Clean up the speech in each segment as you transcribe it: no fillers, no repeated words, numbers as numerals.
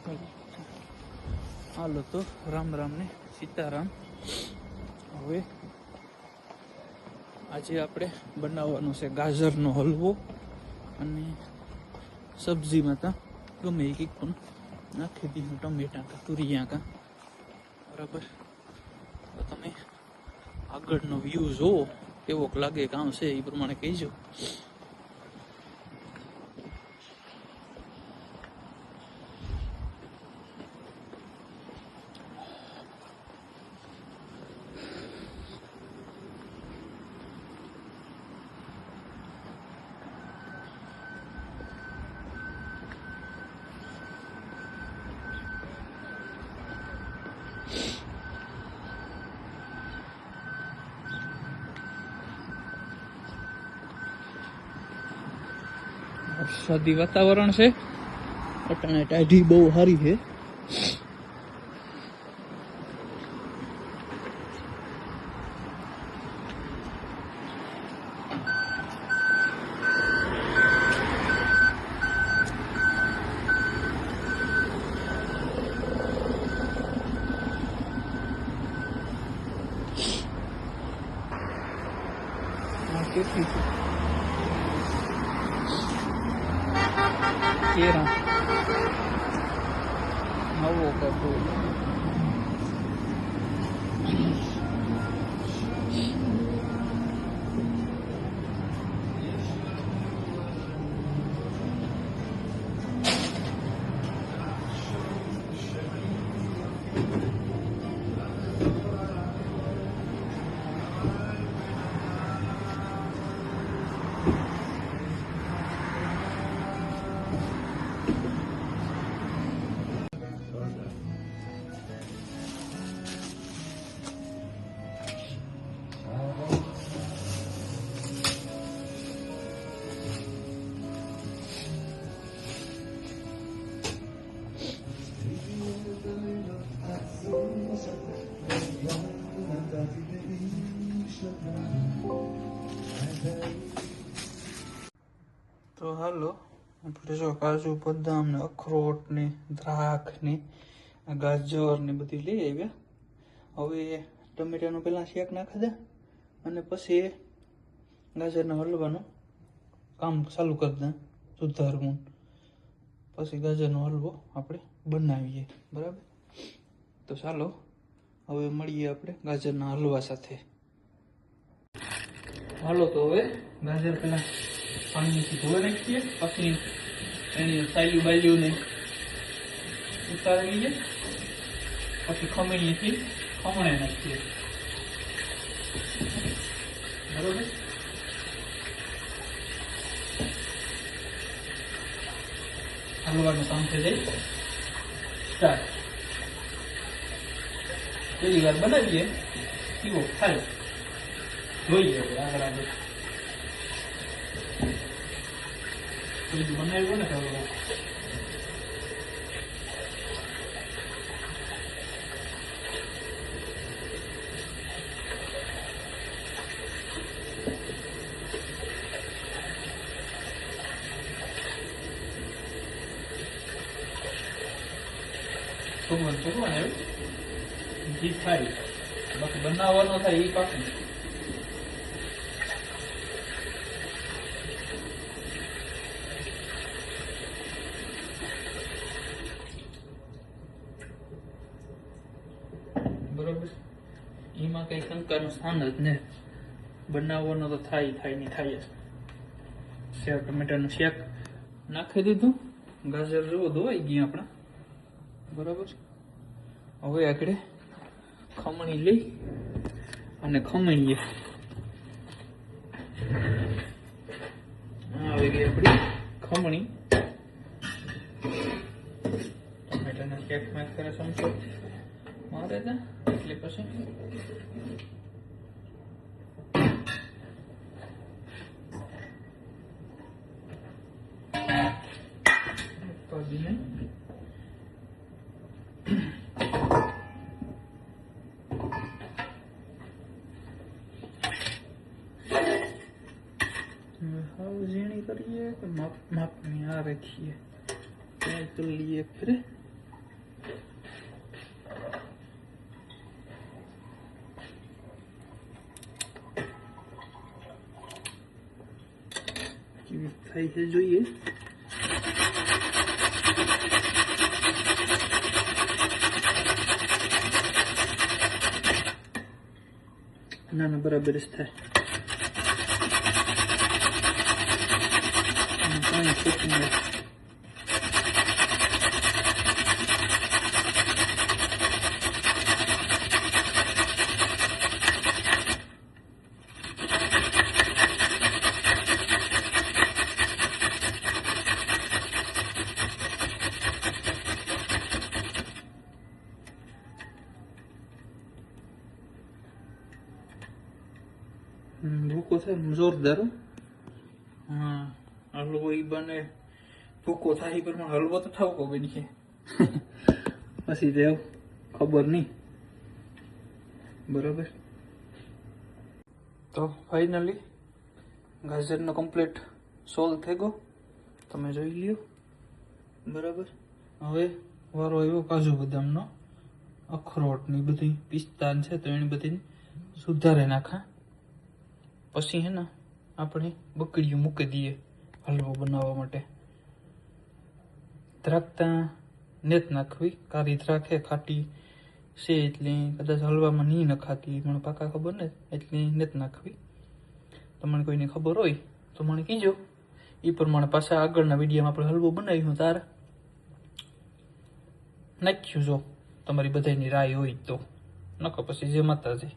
હાલો તો રામ રામ ને સીતારામ. હવે આજે આપણે બનાવવાનો છે ગાજરનો હલવો અને સબ્જીમાં તો ગમે એ કંઈક પણ નાખી દીધું, ટમેટા કા તુરિયા કા. બરાબર, તો તમે આગળનો વ્યૂ જોવો કેવોક લાગે કામ છે એ પ્રમાણે કહીજો. વરસાદી વાતાવરણ છે, અટાણે ટાઢી બહુ સારી છે. કેટલી કેરા નવો કરતો તો હાલો આપણે જો કાજુ બદામ ને અખરોટ ને દ્રાક્ષ ને ગાજર ને બધી લઈ આવ્યા. હવે ટમેટાનું પહેલાં શેક નાખી દે અને પછી ગાજરના હલવાનું કામ ચાલુ કરી દે સુધારવું. પછી ગાજરનો હલવો આપણે બનાવીએ. બરાબર, તો ચાલો હવે મળીએ આપણે ગાજરના હલવા સાથે. હાલો તો હવે ગાજર પહેલાં પાણીથી ધોઈ નાખીએ, પછી એની સાયલું બાયલું ને ઉતારી લઈએ, પછી ખમણીથી ખમણે નાખીએ. બરોબર, હલવાનું કામ થઈ જાય સ્ટાર્ટ. પહેલી વાર બનાવીએ કેવો થાય જોઈએ આગળ આગળ. બનાવ્યું ને હવે છોકરાને જે થાય બાકી બનાવવાનો થાય એ પાકું. બરોબર, એમાં કઈ શંકાનું સ્થાન જ ને. બનાવવાનો તો થાય ને થાય જ. સેવ ટમેટાનું શેક નાખી દીધું, ગાજર જેવો ધોવાઈ ગયા આપણા. બરાબર, હવે આગળ ખમણી લઈ અને ખમણીએ. આવી ગઈ આપણી ખમણી. ટમેટાના શેકમાં કરે સમજો મારે ને એટલે પછી हाउ झीणी करिए तो माप माप में आ रखी है तो लिए फिर થાય છે જોઈએ. ના ના, બરાબર જ થાય. પાણી છૂટું નથી. ભૂકો થાય જોરદાર. હા, હલવો ઈ બને ભૂકો થાય પણ હલવો તો ઠાવકો બની છે. પછી દેવ ખબર નહીં. બરાબર. તો ફાઇનલી ગાજરનો કમ્પ્લીટ સોલ્વ થઈ ગયો, તમે જોઈ લ્યો. બરાબર. હવે વારો આવ્યો કાજુ બદામનો, અખરોટની બધી પિસ્તા છે તો એની બધી સુધારે નાખા. પછી હે ને આપણે બકડીયું મૂકી દઈએ હલવો બનાવવા માટે. દ્રાક્ષતા નેત નાખવી, કાળી દ્રાક્ષે ખાટી છે એટલે કદાચ હલવામાં નહીં નખાતી, મને પાકા ખબર ને એટલી નેત નાખવી. તમને કોઈને ખબર હોય તો મને કીજો, એ પ્રમાણે પાછા આગળના વિડીયોમાં આપણે હલવો બનાવ્યું તારે નાખ્યું. જો તમારી બધાની રાય હોય તો નકો પછી જે માતાજી.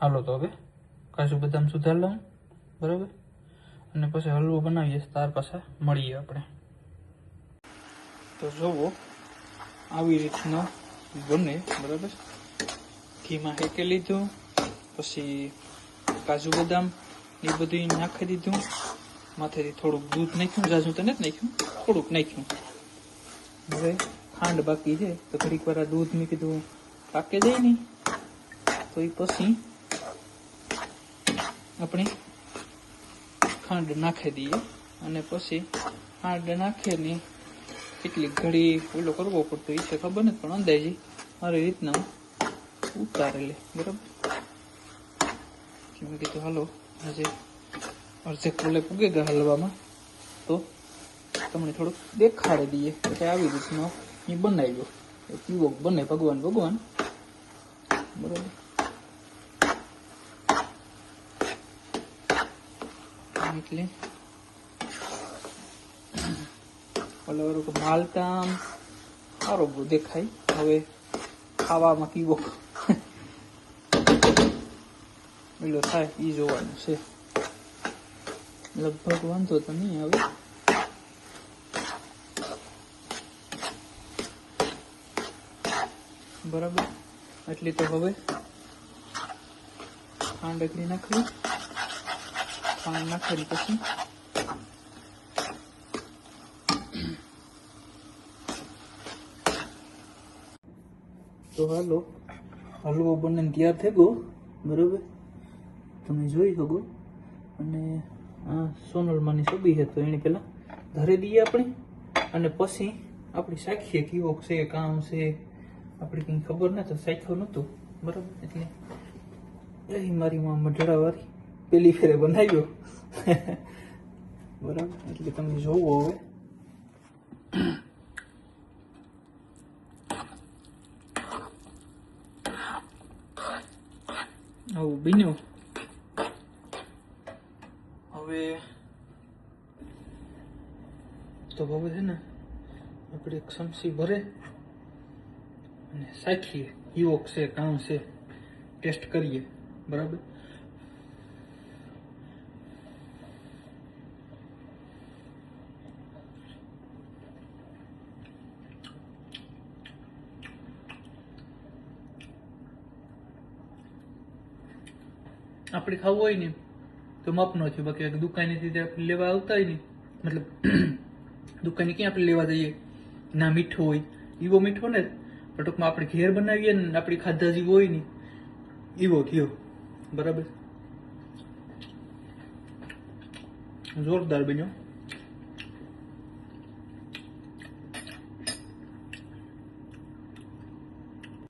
હાલો તો હવે કાજુ બદામ સુધાર લઉં. બરાબર. અને પછી હલવો બનાવીએ તાર પાછા મળીએ આપણે. તો જોવો આવી રીતના બને. બરાબર. ઘીમાં હેકી લીધું, પછી કાજુ બદામ એ બધું નાખી દીધું, માથેથી થોડુંક દૂધ નાખ્યું, જાજુ તો નથી નાખ્યું, થોડુંક નાખ્યું. હવે ખાંડ બાકી છે તો ઘડીક વાર દૂધ મેં કીધું પાકે જાય નહીં તો એ પછી આપણે ખાંડ નાખી દઈએ. અને પછી ખાંડ નાખીને કેટલી ઘડી ઓલો કરવો પડતો એ છે ખબર નથી, પણ અંદાજી મારી રીતના હું ઉતારી લે. બરાબર. મેં કીધું હાલો આજે અડધે કોલે પૂગે ગયા હલવામાં તો તમને થોડુંક દેખાડી દઈએ કે આવી રીતનો એ બનાવ્યો પીવો બને. ભગવાન ભગવાન. બરાબર. એટલે ઓલો માલતા સારો બહુ દેખાય. હવે ખાવામાં કેવો પેલો થાય એ જોવાનું છે. લગભગ વાંધો તો નહીં આવે. બરાબર. એટલી તો હવે ખાંડ એકલી નાખવી. ખાંડ નાખેલી પછી તો હાલો હલવો બને તૈયાર થઈ ગયો. બરાબર. તમે જોઈ શકો. અને આ સોનલમાની છબી છે તો એને પેલા ધરી દઈએ આપણે, અને પછી આપણે સાખીએ કેવો છે કામ છે. આપણે કંઈ ખબર ના તો સાખ્યો નહોતું. બરાબર. એટલે એ મારી માં મઢડાવાળી પેલી ફેરે બનાવ્યો. બરાબર. એટલે તમે જોવો હવે આવું બન્યું. હવે તો હવે છે ને આપણે એક સમસી ભરે અને સાખીએ કેવો છે કામ છે, ટેસ્ટ કરીએ. બરાબર. આપણે ખાવું હોય ને તો માપનો છે, બાકી દુકાનેથી આપણે લેવા આવતા હોય ને, મતલબ દુકાને ક્યાં આપણે લેવા જઈએ ના મીઠો હોય એવો મીઠો ને, પણ ટૂંકમાં આપણે ઘેર બનાવીએ ને આપણી ખાધા જેવો હોય ને એવો થયો. બરાબર. જોરદાર બન્યો.